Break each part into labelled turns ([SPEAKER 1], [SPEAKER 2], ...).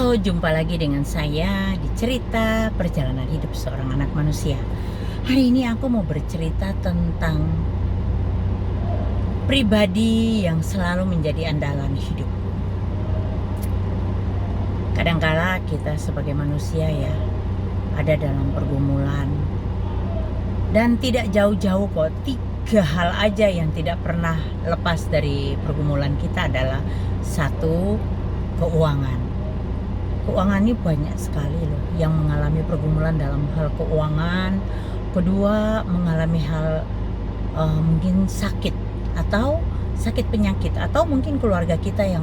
[SPEAKER 1] Halo, jumpa lagi dengan saya di cerita perjalanan hidup seorang anak manusia. Hari ini aku mau bercerita tentang pribadi yang selalu menjadi andalan hidup. Kadangkala kita sebagai manusia ya ada dalam pergumulan. Dan tidak jauh-jauh kok, 3 hal aja yang tidak pernah lepas dari pergumulan kita adalah satu, keuangan. Keuangan ini banyak sekali loh yang mengalami pergumulan dalam hal keuangan. Kedua, mengalami hal mungkin sakit atau sakit penyakit, atau mungkin keluarga kita yang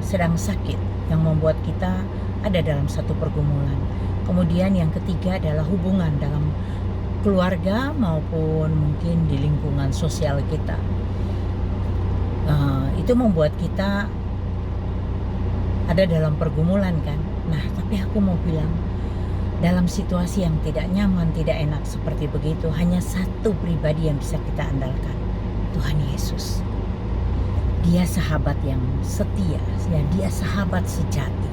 [SPEAKER 1] sedang sakit yang membuat kita ada dalam satu pergumulan. Kemudian yang ketiga adalah hubungan dalam keluarga maupun mungkin di lingkungan sosial kita. Itu membuat kita ada dalam pergumulan kan. Nah, tapi aku mau bilang, dalam situasi yang tidak nyaman, tidak enak seperti begitu, hanya satu pribadi yang bisa kita andalkan, Tuhan Yesus. Dia sahabat yang setia, ya, dia sahabat sejati.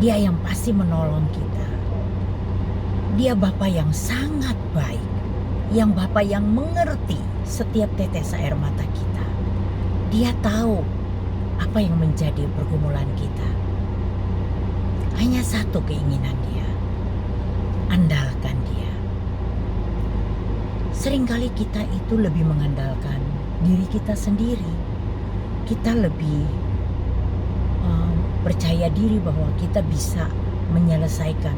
[SPEAKER 1] Dia yang pasti menolong kita. Dia Bapa yang sangat baik, yang Bapa yang mengerti setiap tetes air mata kita. Dia tahu apa yang menjadi pergumulan kita. Hanya satu keinginan dia, andalkan dia. Seringkali kita itu lebih mengandalkan diri kita sendiri. Kita lebih percaya diri bahwa kita bisa menyelesaikan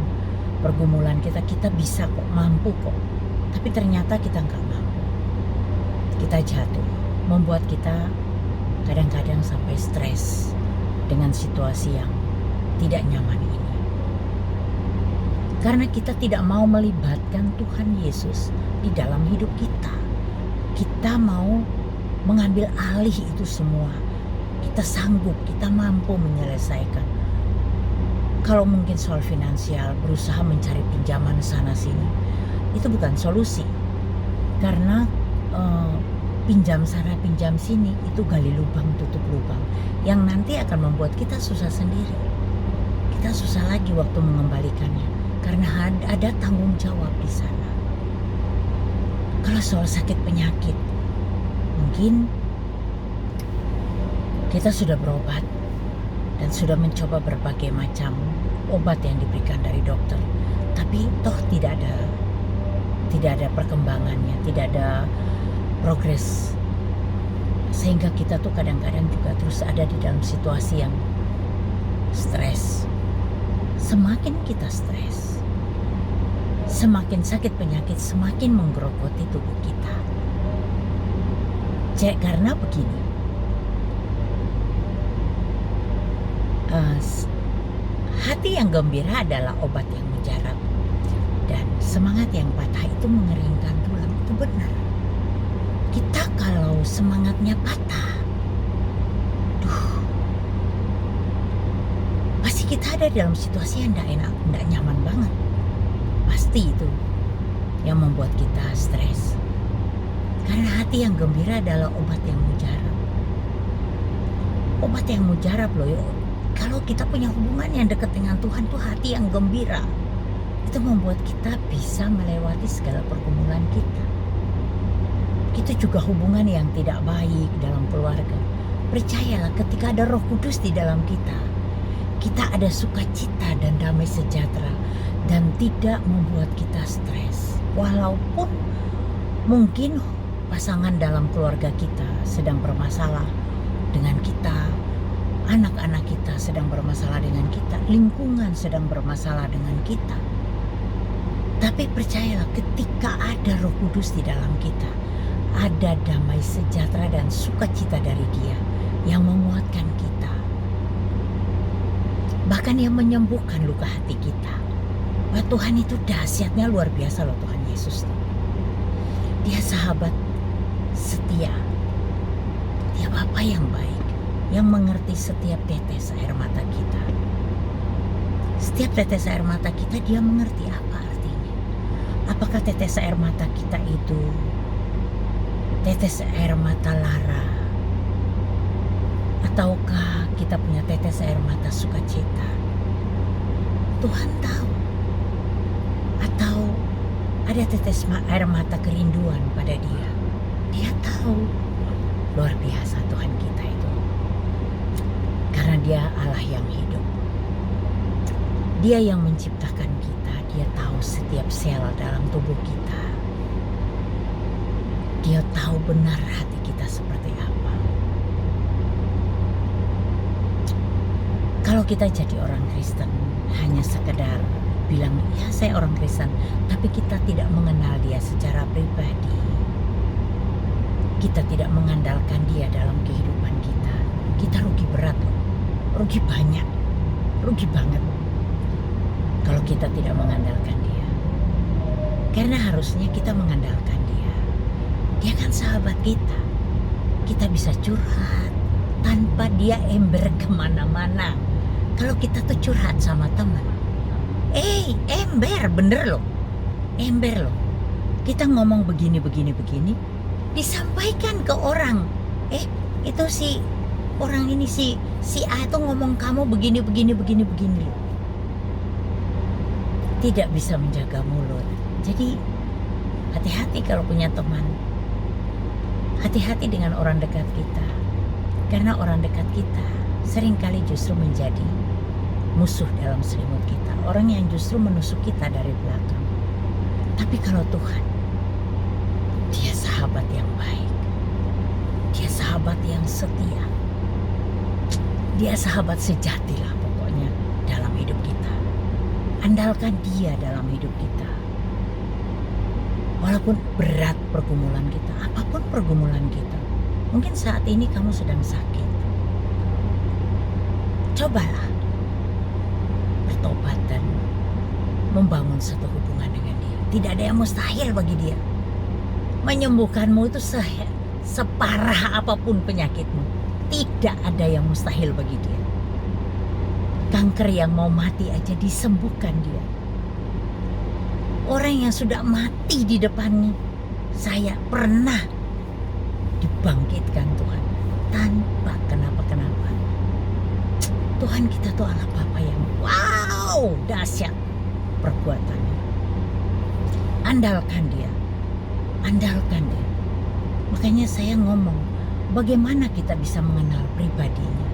[SPEAKER 1] pergumulan kita. Kita bisa kok, mampu kok. Tapi ternyata kita nggak mampu. Kita jatuh, membuat kita kadang-kadang sampai stres dengan situasi yang tidak nyaman ini. Karena kita tidak mau melibatkan Tuhan Yesus di dalam hidup kita. Kita mau mengambil alih itu semua. Kita sanggup, kita mampu menyelesaikan. Kalau mungkin soal finansial, berusaha mencari pinjaman sana sini, itu bukan solusi. Karena pinjam sana pinjam sini itu gali lubang tutup lubang, yang nanti akan membuat kita susah sendiri. Kita susah lagi waktu mengembalikannya karena ada tanggung jawab di sana. Kalau soal sakit penyakit, mungkin kita sudah berobat dan sudah mencoba berbagai macam obat yang diberikan dari dokter, tapi toh tidak ada perkembangannya, tidak ada progres, sehingga kita tuh kadang-kadang juga terus ada di dalam situasi yang stres. Semakin kita stres, semakin sakit penyakit semakin menggerogoti tubuh kita. Karena begini, hati yang gembira adalah obat yang mujarab, dan semangat yang patah itu mengeringkan tulang. Itu benar. Kita kalau semangatnya patah, pasti kita ada dalam situasi yang tidak enak, tidak nyaman banget. Pasti itu yang membuat kita stres. Karena hati yang gembira adalah obat yang mujarab. Obat yang mujarab loh. Kalau kita punya hubungan yang dekat dengan Tuhan tuh hati yang gembira. Itu membuat kita bisa melewati segala pergumulan kita. Itu juga hubungan yang tidak baik dalam keluarga. Percayalah, ketika ada Roh Kudus di dalam kita, kita ada sukacita dan damai sejahtera dan tidak membuat kita stres. Walaupun mungkin pasangan dalam keluarga kita sedang bermasalah dengan kita, anak-anak kita sedang bermasalah dengan kita, lingkungan sedang bermasalah dengan kita. Tapi percayalah, ketika ada Roh Kudus di dalam kita, ada damai sejahtera dan sukacita dari Dia yang menguatkan kita. Bahkan yang menyembuhkan luka hati kita. Wah, Tuhan itu dahsyatnya luar biasa loh, Tuhan Yesus. Dia sahabat setia. Dia Bapa yang baik, yang mengerti setiap tetes air mata kita. Setiap tetes air mata kita Dia mengerti apa artinya. Apakah tetes air mata kita itu tetes air mata lara, ataukah kita punya tetes air mata sukacita? Tuhan tahu. Atau ada tetes air mata kerinduan pada dia. Dia tahu. Luar biasa Tuhan kita itu. Karena dia Allah yang hidup. Dia yang menciptakan kita. Dia tahu setiap sel dalam tubuh kita. Dia tahu benar hati kita seperti apa. Kalau kita jadi orang Kristen hanya sekedar bilang, ya saya orang Kristen, tapi kita tidak mengenal dia secara pribadi. Kita tidak mengandalkan dia dalam kehidupan kita. Kita rugi berat loh. Rugi banyak. Rugi banget. Kalau kita tidak mengandalkan dia. Karena harusnya kita mengandalkan dia. Dia kan sahabat kita. Kita bisa curhat tanpa dia ember kemana-mana. Kalau kita tuh curhat sama teman, ember bener loh. Ember loh. Kita ngomong begini, disampaikan ke orang. Itu si orang ini si A itu ngomong kamu begini loh. Tidak bisa menjaga mulut. Jadi hati-hati kalau punya teman. Hati-hati dengan orang dekat kita. Karena orang dekat kita seringkali justru menjadi musuh dalam selimut kita. Orang yang justru menusuk kita dari belakang. Tapi kalau Tuhan, dia sahabat yang baik. Dia sahabat yang setia. Dia sahabat sejati lah pokoknya dalam hidup kita. Andalkan dia dalam hidup kita. Walaupun berat pergumulan kita, apapun pergumulan kita. Mungkin saat ini kamu sedang sakit. Cobalah bertobat dan membangun satu hubungan dengan dia. Tidak ada yang mustahil bagi dia. Menyembuhkanmu itu separah apapun penyakitmu. Tidak ada yang mustahil bagi dia. Kanker yang mau mati aja disembuhkan dia. Orang yang sudah mati di depannya, saya pernah dibangkitkan Tuhan tanpa kenapa-kenapa. Tuhan kita tuh Allah Bapa yang wow, dahsyat perbuatannya. Andalkan dia. Andalkan dia. Makanya saya ngomong, bagaimana kita bisa mengenal pribadinya?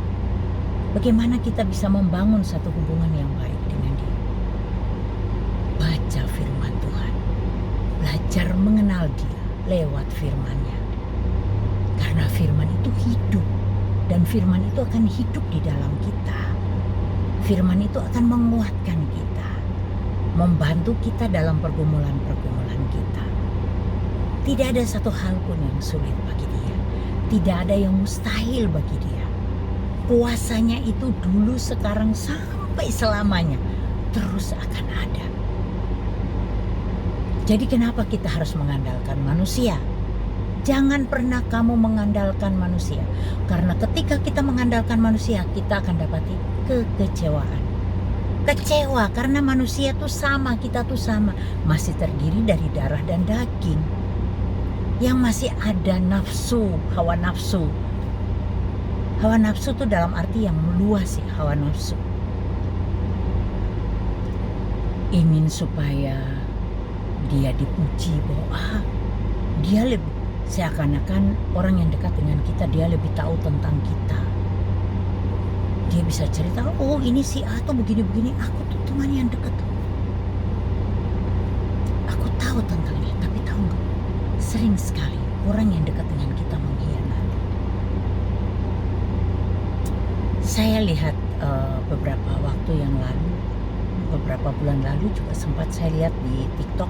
[SPEAKER 1] Bagaimana kita bisa membangun satu hubungan yang baik dengan dia? Baca firman Tuhan. Belajar mengenal dia lewat firman-Nya. Karena firman itu hidup. Dan firman itu akan hidup di dalam kita. Firman itu akan menguatkan kita. Membantu kita dalam pergumulan-pergumulan kita. Tidak ada satu hal pun yang sulit bagi dia. Tidak ada yang mustahil bagi dia. Kuasanya itu dulu, sekarang, sampai selamanya. Terus akan ada. Jadi kenapa kita harus mengandalkan manusia? Jangan pernah kamu mengandalkan manusia. Karena ketika kita mengandalkan manusia, kita akan dapati kekecewaan. Kecewa karena manusia tuh sama, kita tuh sama. Masih terdiri dari darah dan daging. Yang masih ada nafsu, hawa nafsu. Hawa nafsu tuh dalam arti yang meluas sih, hawa nafsu. Ingin supaya dia dipuji bahwa dia lebih, seakan-akan orang yang dekat dengan kita, dia lebih tahu tentang kita. Dia bisa cerita, oh ini si A tuh begini-begini, aku tuh teman yang dekat. Aku tahu tentang dia, tapi tahu gak? Sering sekali orang yang dekat dengan kita mengkhianati. Saya lihat beberapa waktu yang lalu, beberapa bulan lalu juga sempat saya lihat di TikTok,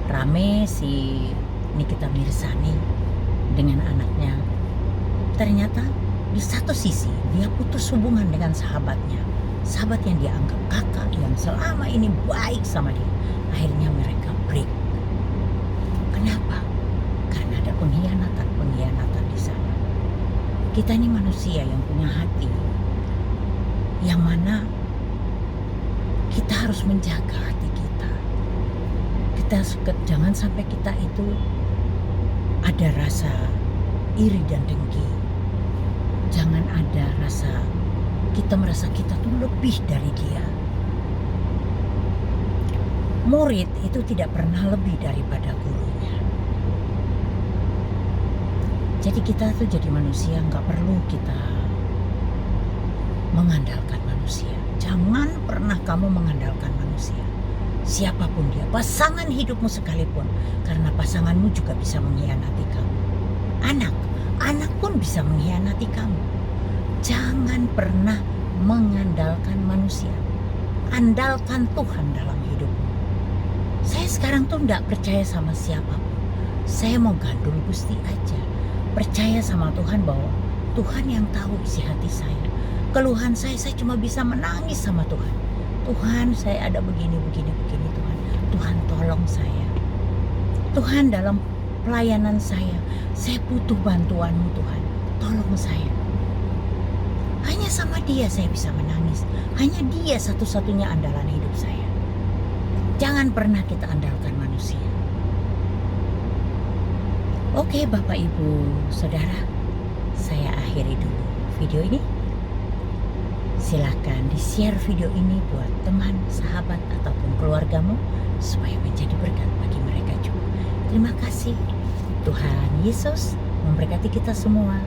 [SPEAKER 1] rame si Nikita Mirzani dengan anaknya. Ternyata di satu sisi dia putus hubungan dengan sahabatnya. Sahabat yang dia anggap kakak, yang selama ini baik sama dia. Akhirnya mereka break. Kenapa? Karena ada pengkhianatan di sana. Kita ini manusia yang punya hati. Yang mana kita harus menjaga hati kita. Jangan sampai kita itu ada rasa iri dan dengki. Jangan ada rasa kita merasa kita tuh lebih dari dia. Murid itu tidak pernah lebih daripada gurunya. Jadi kita tuh jadi manusia nggak perlu kita mengandalkan manusia. Jangan pernah kamu mengandalkan manusia. Siapapun dia, pasangan hidupmu sekalipun. Karena pasanganmu juga bisa mengkhianati kamu. Anak pun bisa mengkhianati kamu. Jangan pernah mengandalkan manusia. Andalkan Tuhan dalam hidupmu. Saya sekarang tuh gak percaya sama siapapun. Saya mau gandul Gusti aja. Percaya sama Tuhan bahwa Tuhan yang tahu isi hati saya. Keluhan saya cuma bisa menangis sama Tuhan. Tuhan, saya ada begini Tuhan. Tuhan tolong saya. Tuhan, dalam pelayanan saya butuh bantuanmu Tuhan. Tolong saya. Hanya sama Dia saya bisa menangis. Hanya Dia satu-satunya andalan hidup saya. Jangan pernah kita andalkan manusia. Oke Bapak Ibu Saudara, saya akhiri dulu video ini. Silahkan di-share video ini buat teman, sahabat, ataupun keluargamu supaya menjadi berkat bagi mereka juga. Terima kasih. Tuhan Yesus memberkati kita semua.